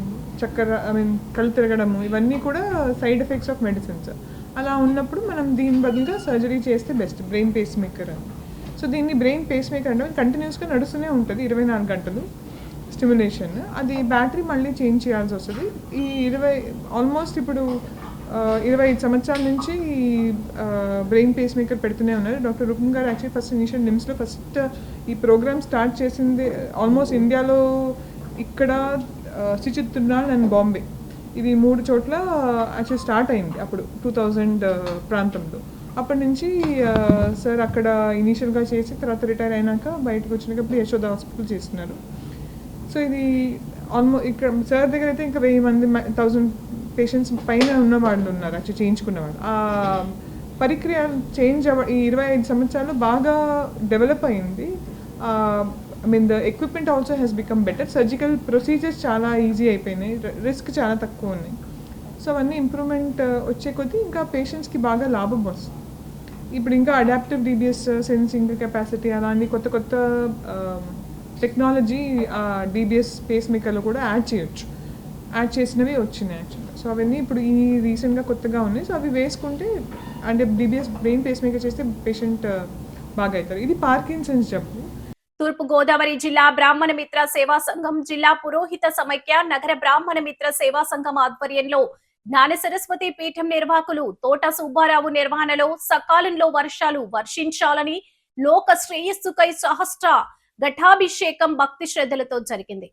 కళ్ళు తిరగడము, ఇవన్నీ కూడా సైడ్ ఎఫెక్ట్స్ ఆఫ్ మెడిసిన్స్. అలా ఉన్నప్పుడు మనం దీని బదులుగా సర్జరీ చేస్తే బెస్ట్, బ్రెయిన్ పేస్ మేకర్ అని. సో దీన్ని బ్రెయిన్ పేస్ మేకర్ అంటే కంటిన్యూస్గా నడుస్తూనే ఉంటుంది 24 గంటలు స్టిమ్యులేషన్. అది బ్యాటరీ మళ్ళీ చేంజ్ చేయాల్సి వస్తుంది. ఈ ఆల్మోస్ట్ ఇప్పుడు 25 సంవత్సరాల నుంచి బ్రెయిన్ పేస్ మేకర్ పెడుతూనే ఉన్నారు. డాక్టర్ రూపం గారు యాక్చువల్లీ ఫస్ట్ ఇనిషియల్ నిమ్స్లో ఫస్ట్ ఈ ప్రోగ్రామ్ స్టార్ట్ చేసింది ఆల్మోస్ట్ ఇండియాలో. ఇక్కడ సిచిత్తునాల్ అండ్ బాంబే, ఇవి 3 చోట్ల యాక్చువల్లీ స్టార్ట్ అయింది అప్పుడు 2000 ప్రాంతంలో. అప్పటి నుంచి సార్ అక్కడ ఇనీషియల్గా చేసి తర్వాత రిటైర్ అయినాక బయటకు వచ్చినాక ఇప్పుడు యశోద హాస్పిటల్ చేస్తున్నారు. సో ఇది ఆల్మోస్ట్ ఇక్కడ సార్ దగ్గర అయితే ఇంకా 1000 మంది 1000 పేషెంట్స్ పైన ఉన్న వాళ్ళు ఉన్నారు యాక్చువల్లీ చేయించుకున్నవాళ్ళు. ఆ పరిక్రియ చేంజ్ ఈ 25 సంవత్సరాలు బాగా డెవలప్ అయింది. I mean the equipment also has become better. Surgical procedures చాలా ఈజీ అయిపోయినాయి, రిస్క్ చాలా తక్కువ ఉన్నాయి. సో అవన్నీ ఇంప్రూవ్మెంట్ వచ్చే కొద్దీ ఇంకా పేషెంట్స్కి బాగా లాభం వస్తుంది. ఇప్పుడు ఇంకా అడాప్టివ్ DBS సెన్సింగ్ కెపాసిటీ అలాంటి కొత్త కొత్త టెక్నాలజీ DBS పేస్ మేకర్లో కూడా యాడ్ చేయొచ్చు. యాడ్ చేసినవి వచ్చినాయి యాక్చువల్గా. సో అవన్నీ ఇప్పుడు ఈ రీసెంట్గా కొత్తగా ఉన్నాయి. సో అవి వేసుకుంటే అంటే DBS బ్రెయిన్ పేస్ మేకర్ చేస్తే పేషెంట్ బాగా అవుతారు. ఇది పార్కిన్సన్స్ జబ్బు. తూర్పు గోదావరి జిల్లా బ్రాహ్మణ మిత్ర సేవా సంఘం, జిల్లా పురోహిత సమైక్య, నగర బ్రాహ్మణ మిత్ర సేవా సంఘం ఆధ్వర్యంలో జ్ఞాన సరస్వతి పీఠం నిర్వాహకులు తోట సుబ్బారావు నిర్వహణలో సకాలంలో వర్షాలు వర్షించాలని లోక శ్రేయస్సుకై సహస్ర ఘటాభిషేకం భక్తి శ్రద్ధలతో జరిగింది.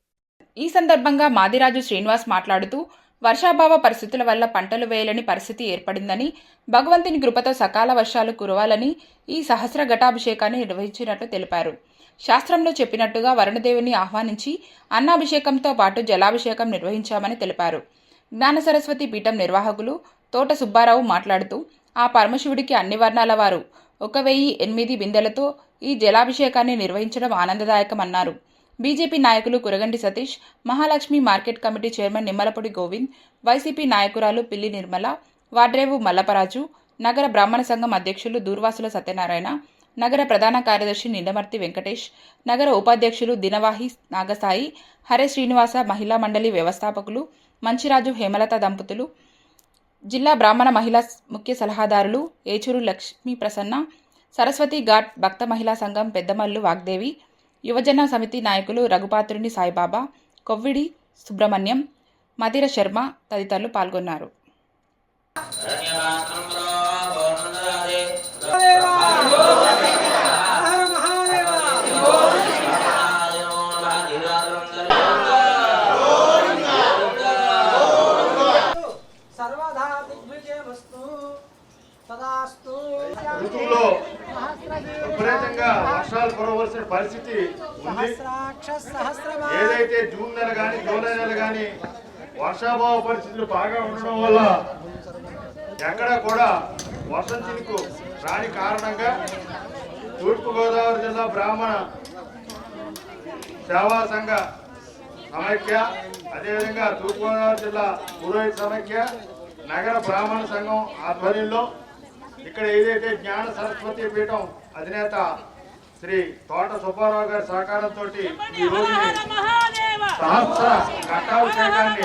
ఈ సందర్భంగా మాదిరాజు శ్రీనివాస్ మాట్లాడుతూ వర్షాభావ పరిస్థితుల వల్ల పంటలు వేయలేని పరిస్థితి ఏర్పడిందని, భగవంతుని కృపతో సకాల వర్షాలు కురవాలని ఈ సహస్ర ఘటాభిషేకాన్ని నిర్వహించినట్లు తెలిపారు. శాస్త్రంలో చెప్పినట్టుగా వరుణదేవుని ఆహ్వానించి అన్నాభిషేకంతో పాటు జలాభిషేకం నిర్వహించామని తెలిపారు. జ్ఞాన సరస్వతి పీఠం నిర్వాహకులు తోట సుబ్బారావు మాట్లాడుతూ ఆ పరమశివుడికి అన్ని వర్ణాల వారు 1008 బిందెలతో ఈ జలాభిషేకాన్ని నిర్వహించడం ఆనందదాయకమన్నారు. బీజేపీ నాయకులు Kuraganti Satish, Mahalakshmi market committee chairman Nimmalapudi Govind, YCP నాయకురాలు పిల్లి నిర్మల, వాడ్రేవు మల్లపరాజు, నగర బ్రాహ్మణ సంఘం అధ్యక్షులు దూర్వాసుల సత్యనారాయణ, నగర ప్రధాన కార్యదర్శి నిండమర్తి వెంకటేష్, నగర ఉపాధ్యక్షులు దినవాహి నాగసాయి, హరే శ్రీనివాస మహిళా మండలి వ్యవస్థాపకులు మంచిరాజు హేమలత దంపతులు, జిల్లా బ్రాహ్మణ మహిళా ముఖ్య సలహాదారులు ఏచూరు లక్ష్మీ ప్రసన్న, సరస్వతి ఘాట్ భక్త మహిళా సంఘం పెద్దమల్లు వాగ్దేవి, యువజన సమితి నాయకులు రఘుపాత్రుని సాయిబాబా, కొవ్విడి సుబ్రహ్మణ్యం, మదిర శర్మ తదితరులు పాల్గొన్నారు. ఋతువులో విపరీతంగా వర్షాలు కురవలసిన పరిస్థితి ఉంది. ఏదైతే జూన్ నెల కానీ జూలై నెల కానీ వర్షాభావ పరిస్థితులు బాగా ఉండడం వల్ల ఎక్కడ కూడా వర్షం చినుకు రాని కారణంగా తూర్పుగోదావరి జిల్లా బ్రాహ్మణ సేవా సంఘ సమైక్య, అదేవిధంగా తూర్పుగోదావరి జిల్లా పురోహిత సమైక్య, నగర బ్రాహ్మణ సంఘం ఆధ్వర్యంలో ఇక్కడ ఏదైతే జ్ఞాన సరస్వతి పీఠం అధినేత శ్రీ తోట సుబ్బారావు గారి సహకారంతో ఈ రోజు సహస్ర ఘటాభిషేకాన్ని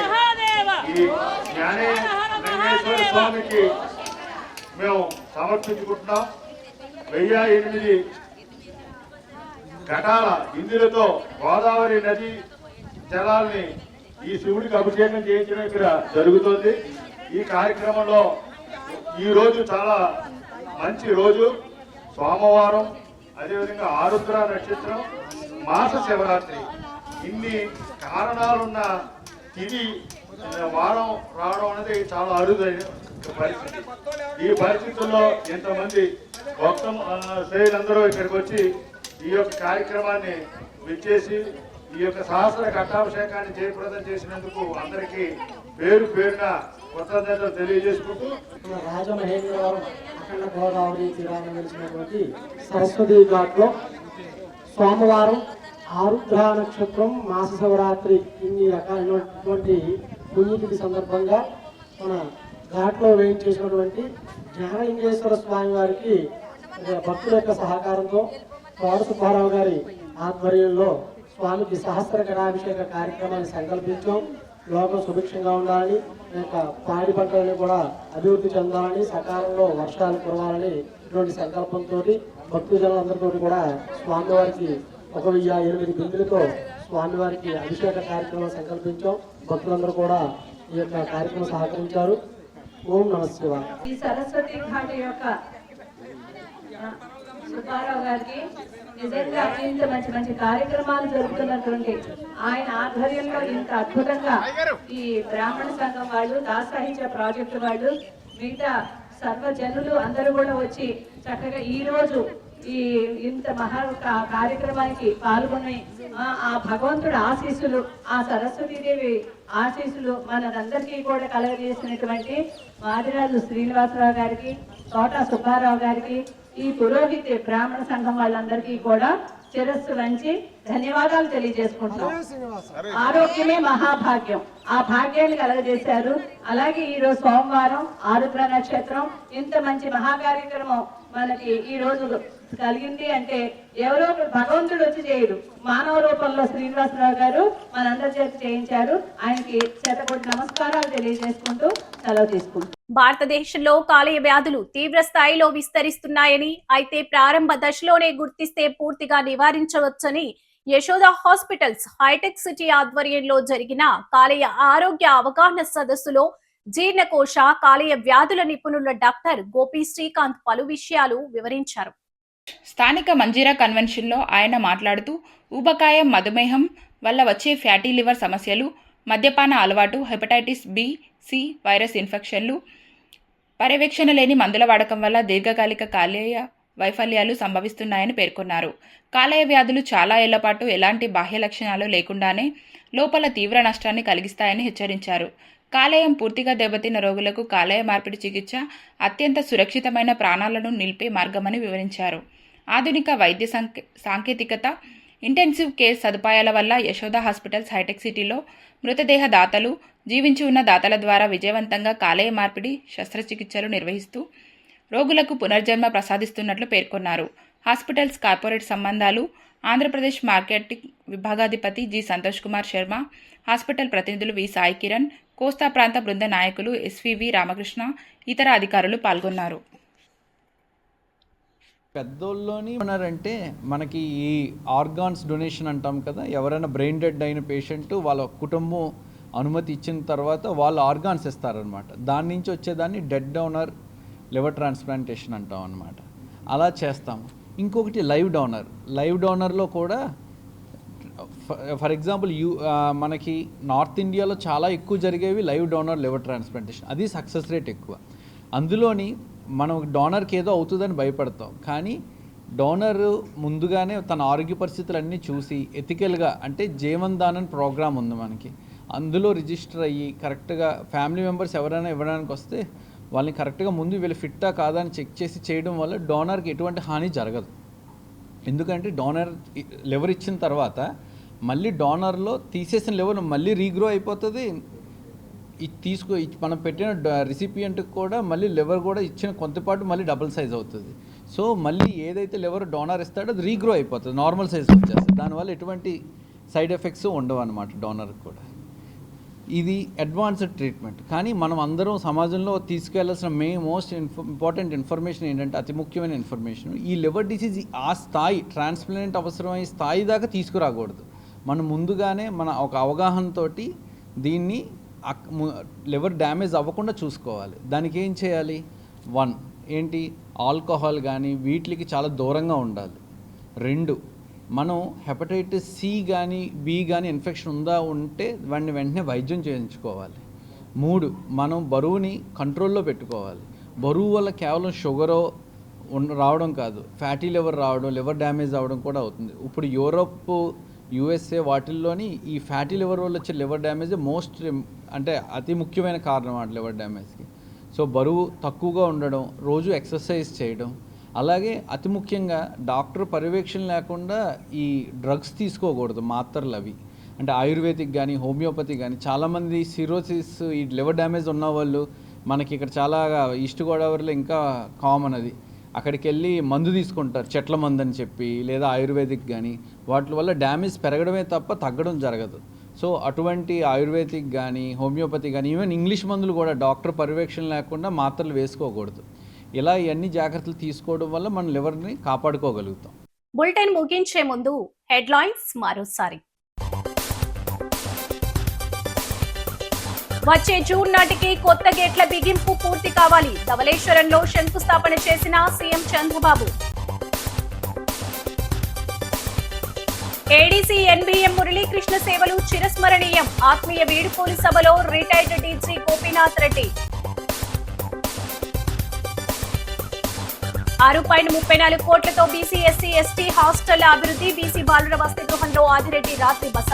ఈ జ్ఞానేశ్వర స్వామికి మేము సమర్పించుకుంటున్నాం. 1008 ఘటాల బిందులతో గోదావరి నది జలాల్ని ఈ శివుడికి అభిషేకం చేయించడం ఇక్కడ జరుగుతుంది. ఈ కార్యక్రమంలో ఈ రోజు చాలా మంచి రోజు, సోమవారం, అదేవిధంగా ఆరుద్ర నక్షత్రం, మాస శివరాత్రి. ఇన్ని కారణాలున్న ఇది వారం రావడం అనేది చాలా అరుదైన పరిస్థితి. ఈ పరిస్థితుల్లో ఎంతమంది భక్త శ్రేయులందరూ ఇక్కడికి వచ్చి ఈ యొక్క కార్యక్రమాన్ని విచ్చేసి ఈ యొక్క సహస్ర ఘటాభిషేకాన్ని జయప్రదం చేసినందుకు అందరికీ పేరు పేరున కృతజ్ఞతలు తెలియజేసుకుంటూ రాజమహేంద్రవరం అఖండ గోదావరి తీరాన వెలిసినటువంటి సరస్వతి ఘాట్లో సోమవారం, ఆరుద్ర నక్షత్రం, మాస శివరాత్రి ఇన్ని రకాలైనటువంటి పుణ్యతిథి సందర్భంగా మన ఘాట్లో వేయించేసినటువంటి జ్ఞానలింగేశ్వర స్వామి వారికి భక్తుల యొక్క సహకారంతో తోట సుబ్బారావు గారి ఆధ్వర్యంలో స్వామికి సహస్ర ఘటాభిషేక కార్యక్రమాన్ని సంకల్పించాం. లోకం సుభిక్షంగా ఉండాలని, ఈ యొక్క పాడి పంటలని కూడా అభివృద్ధి చెందాలని, సకాలంలో వర్షాలు కురవాలని ఇటువంటి సంకల్పంతో భక్తుజనులందరితో కూడా స్వామివారికి 1008 బిందులతో స్వామివారికి అభిషేక కార్యక్రమం సంకల్పించాం. భక్తులందరూ కూడా ఈ యొక్క కార్యక్రమం సహకరించారు. ఓం నమః శివాయ. ఈ సరస్వతి ఘాట్ యొక్క సుబ్బారావు గారికి నిజంగా ఇంత మంచి మంచి కార్యక్రమాలు జరుగుతున్నటువంటి ఆయన ఆధ్వర్యంలో ఇంత అద్భుతంగా ఈ బ్రాహ్మణ సంఘం వాళ్ళు, దాస సాహిత్య ప్రాజెక్టు వాళ్ళు, మిగతా సర్వజనులు అందరూ కూడా వచ్చి చక్కగా ఈ రోజు ఈ ఇంత మహా కార్యక్రమానికి పాల్గొని ఆ భగవంతుడి ఆశీస్సులు, ఆ సరస్వతీదేవి ఆశీస్సులు మనందరికీ కూడా కలగజేసినటువంటి మాదిరాజు శ్రీనివాసరావు గారికి, తోట సుబ్బారావు గారికి, ఈ పురోహిత బ్రాహ్మణ సంఘం వాళ్ళందరికీ కూడా శిరస్సు వంచి ధన్యవాదాలు తెలియజేసుకుంటాం. ఆరోగ్యమే మహాభాగ్యం, ఆ భాగ్యాన్ని కలగజేశారు. అలాగే ఈరోజు సోమవారం, ఆరుద్ర నక్షత్రం, ఇంత మంచి మహాకార్యక్రమం మనకి ఈ రోజు కలిగింది అంటే ఎవరో భగవంతుడు వచ్చి చేయడు, మానవ రూపంలో శ్రీనివాసరావు గారు మనందరి చేత చేయించారు. ఆయనకి శతకోటి నమస్కారాలు తెలియజేసుకుంటూ సెలవు తీసుకుంటాం. భారతదేశంలో కాలేయ వ్యాధులు తీవ్ర స్థాయిలో విస్తరిస్తున్నాయని, అయితే ప్రారంభ దశలోనే గుర్తిస్తే పూర్తిగా నివారించవచ్చని యశోద హాస్పిటల్స్ హైటెక్ సిటీ ఆధ్వర్యంలో జరిగిన కాలేయ ఆరోగ్య అవగాహన సదస్సులో జీర్ణకోశ కాలేయ వ్యాధుల నిపుణుల డాక్టర్ గోపి శ్రీకాంత్ పలు విషయాలు వివరించారు. స్థానిక మంజీరా కన్వెన్షన్లో ఆయన మాట్లాడుతూ ఊబకాయం, మధుమేహం వల్ల వచ్చే ఫ్యాటీ లివర్ సమస్యలు, మద్యపాన అలవాటు, హెపటైటిస్ బి, సి వైరస్ ఇన్ఫెక్షన్లు, పర్యవేక్షణ లేని మందుల వాడకం వల్ల దీర్ఘకాలిక కాలేయ వైఫల్యాలు సంభవిస్తున్నాయని పేర్కొన్నారు. కాలేయ వ్యాధులు చాలా ఏళ్లపాటు ఎలాంటి బాహ్య లక్షణాలు లేకుండానే లోపల తీవ్ర నష్టాన్ని కలిగిస్తాయని హెచ్చరించారు. కాలేయం పూర్తిగా దెబ్బతిన్న రోగులకు కాలేయ మార్పిడి చికిత్స అత్యంత సురక్షితమైన, ప్రాణాలను నిలిపే మార్గమని వివరించారు. ఆధునిక వైద్య సాంకేతికత, ఇంటెన్సివ్ కేర్ సదుపాయాల వల్ల యశోద హాస్పిటల్స్ హైటెక్ సిటీలో మృతదేహ దాతలు, జీవించి ఉన్న దాతల ద్వారా విజయవంతంగా కాలేయ మార్పిడి శస్త్రచికిత్సలు నిర్వహిస్తూ రోగులకు పునర్జన్మ ప్రసాదిస్తున్నట్లు పేర్కొన్నారు. హాస్పిటల్స్ కార్పొరేట్ సంబంధాలు, ఆంధ్రప్రదేశ్ మార్కెటింగ్ విభాగాధిపతి జి సంతోష్ కుమార్ శర్మ, హాస్పిటల్ ప్రతినిధులు వి సాయి కిరణ్, కోస్తా ప్రాంత బృంద నాయకులు ఎస్వివి రామకృష్ణ, ఇతర అధికారులు పాల్గొన్నారు. పెద్దోళ్ళలోని ఉన్నారంటే మనకి ఈ ఆర్గాన్స్ డొనేషన్ అంటాం కదా, ఎవరైనా బ్రెయిన్ డెడ్ అయిన పేషెంట్ వాళ్ళ కుటుంబం అనుమతి ఇచ్చిన తర్వాత వాళ్ళు ఆర్గాన్స్ ఇస్తారనమాట. దాని నుంచి వచ్చేదాన్ని డెడ్ డోనర్ లివర్ ట్రాన్స్ప్లాంటేషన్ అంటాం అనమాట. అలా చేస్తాము. ఇంకొకటి లైవ్ డోనర్. లైవ్ డోనర్లో కూడా ఫర్ ఎగ్జాంపుల్ మనకి నార్త్ ఇండియాలో చాలా ఎక్కువ జరిగేవి లైవ్ డోనర్ లివర్ ట్రాన్స్ప్లాంటేషన్. అది సక్సెస్ రేట్ ఎక్కువ. అందులోని మనం డోనర్కి ఏదో అవుతుందని భయపడతాం, కానీ డోనర్ ముందుగానే తన ఆరోగ్య పరిస్థితులన్నీ చూసి ఎథికల్గా, అంటే జీవన్ దాన్ ప్రోగ్రామ్ ఉంది మనకి, అందులో రిజిస్టర్ అయ్యి కరెక్ట్గా ఫ్యామిలీ మెంబర్స్ ఎవరైనా ఇవ్వడానికి వస్తే వాళ్ళని కరెక్ట్గా ముందు వీళ్ళు ఫిట్టా కాదా అని చెక్ చేసి చేయడం వల్ల డోనర్కి ఎటువంటి హాని జరగదు. ఎందుకంటే డోనర్ లివర్ ఇచ్చిన తర్వాత మళ్ళీ డోనర్లో తీసేసిన లివర్ మళ్ళీ రీగ్రో అయిపోతుంది. మనం పెట్టిన రిసిపియంట్కి కూడా మళ్ళీ లివర్ కూడా ఇచ్చిన కొంతపాటు మళ్ళీ డబుల్ సైజ్ అవుతుంది. సో మళ్ళీ ఏదైతే లివర్ డోనర్ ఇస్తాడో అది రీగ్రో అయిపోతుంది, నార్మల్ సైజ్ వచ్చేస్తుంది. దానివల్ల ఎటువంటి సైడ్ ఎఫెక్ట్స్ ఉండవు అన్నమాట డోనర్కి కూడా. ఇది అడ్వాన్స్డ్ ట్రీట్మెంట్. కానీ మనం అందరం సమాజంలో తీసుకెళ్లాల్సిన మోస్ట్ ఇంపార్టెంట్ ఇన్ఫర్మేషన్ ఏంటంటే, అతి ముఖ్యమైన ఇన్ఫర్మేషన్, ఈ లివర్ డిసీజ్ ఆ స్థాయి, ట్రాన్స్ప్లాంట్ అవసరమయ్యే స్థాయి దాకా తీసుకురాకూడదు. మనం ముందుగానే మన ఒక అవగాహనతో దీన్ని లివర్ డ్యామేజ్ అవ్వకుండా చూసుకోవాలి. దానికి ఏం చేయాలి? 1 ఏంటి, ఆల్కహాల్ కానీ వీటికి చాలా దూరంగా ఉండాలి. 2 మనం హెపటైటిస్ సి కానీ బి కానీ ఇన్ఫెక్షన్ ఉంటే వాడిని వెంటనే వైద్యం చేయించుకోవాలి. 3 మనం బరువుని కంట్రోల్లో పెట్టుకోవాలి. బరువు వల్ల కేవలం షుగరో రావడం కాదు, ఫ్యాటీ లివర్ రావడం, లివర్ డ్యామేజ్ అవ్వడం కూడా అవుతుంది. ఇప్పుడు యూరోప్, యుఎస్ఏ వాటిల్లోని ఈ ఫ్యాటీ లివర్ వల్ల వచ్చే లివర్ డ్యామేజ్ అంటే అతి ముఖ్యమైన కారణం ఆ లివర్ డ్యామేజ్కి. సో బరువు తక్కువగా ఉండడం, రోజు ఎక్సర్సైజ్ చేయడం, అలాగే అతి ముఖ్యంగా డాక్టర్ పర్యవేక్షణ లేకుండా ఈ డ్రగ్స్ తీసుకోకూడదు, మాత్రలు అవి. అంటే ఆయుర్వేదిక్ కానీ హోమియోపతి కానీ. చాలామంది సిరోసిస్, ఈ లివర్ డ్యామేజ్ ఉన్నవాళ్ళు మనకి ఇక్కడ చాలా ఈస్ట్ గోదావరిలో ఇంకా కామన్ అది. అక్కడికి వెళ్ళి మందు తీసుకుంటారు, చెట్ల మందు అని చెప్పి, లేదా ఆయుర్వేదిక్ కానీ. వాటి వల్ల డ్యామేజ్ పెరగడమే తప్ప తగ్గడం జరగదు. సో అటువంటి ఆయుర్వేదిక్ కానీ హోమియోపతి కానీ ఈవెన్ ఇంగ్లీష్ మందులు కూడా డాక్టర్ పర్యవేక్షణ లేకుండా మాత్రలు వేసుకోకూడదు. ఇలా ఇవన్నీ జాగ్రత్తలు తీసుకోవడం వల్ల మన లివర్ని కాపాడుకోగలుగుతాం. బులెటిన్ ముగించే ముందు హెడ్లైన్స్ మరోసారి. వచ్చే జూన్ నాటికి కొత్త గేట్ల బిగింపు పూర్తి కావాలి. ధవళేశ్వరంలో శంకుస్థాపన చేసిన సీఎం చంద్రబాబు. ఏడీసీ ఎన్బీఎం మురళీకృష్ణ సేవలు చిరస్మరణీయం. ఆత్మీయ వీడుకోలు సభలో రిటైర్డ్ డీజీ గోపీనాథ్ రెడ్డి. 6.34 కోట్లతో బీసీ ఎస్సీ ఎస్టీ హాస్టల్ అభివృద్ధి. బీసీ బాలుర వసతి గృహంలో ఆదిరెడ్డి రాత్రి బస.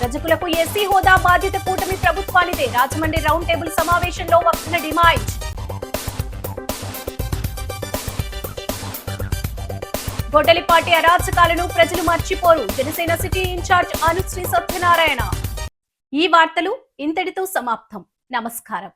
రజకులకు ఎస్సీ హోదా బాధ్యత కూటమి ప్రభుత్వానిదే. రాజమండ్రి రౌండ్ టేబుల్ సమావేశంలో వస్తున్న డిమాండ్. గొడ్డలిపాటి అరాచకాలను ప్రజలు మర్చిపోరు. Janasena city in charge Anusree Satyanarayana. ఈ వార్తలు ఇంతటితో సమాప్తం. నమస్కారం.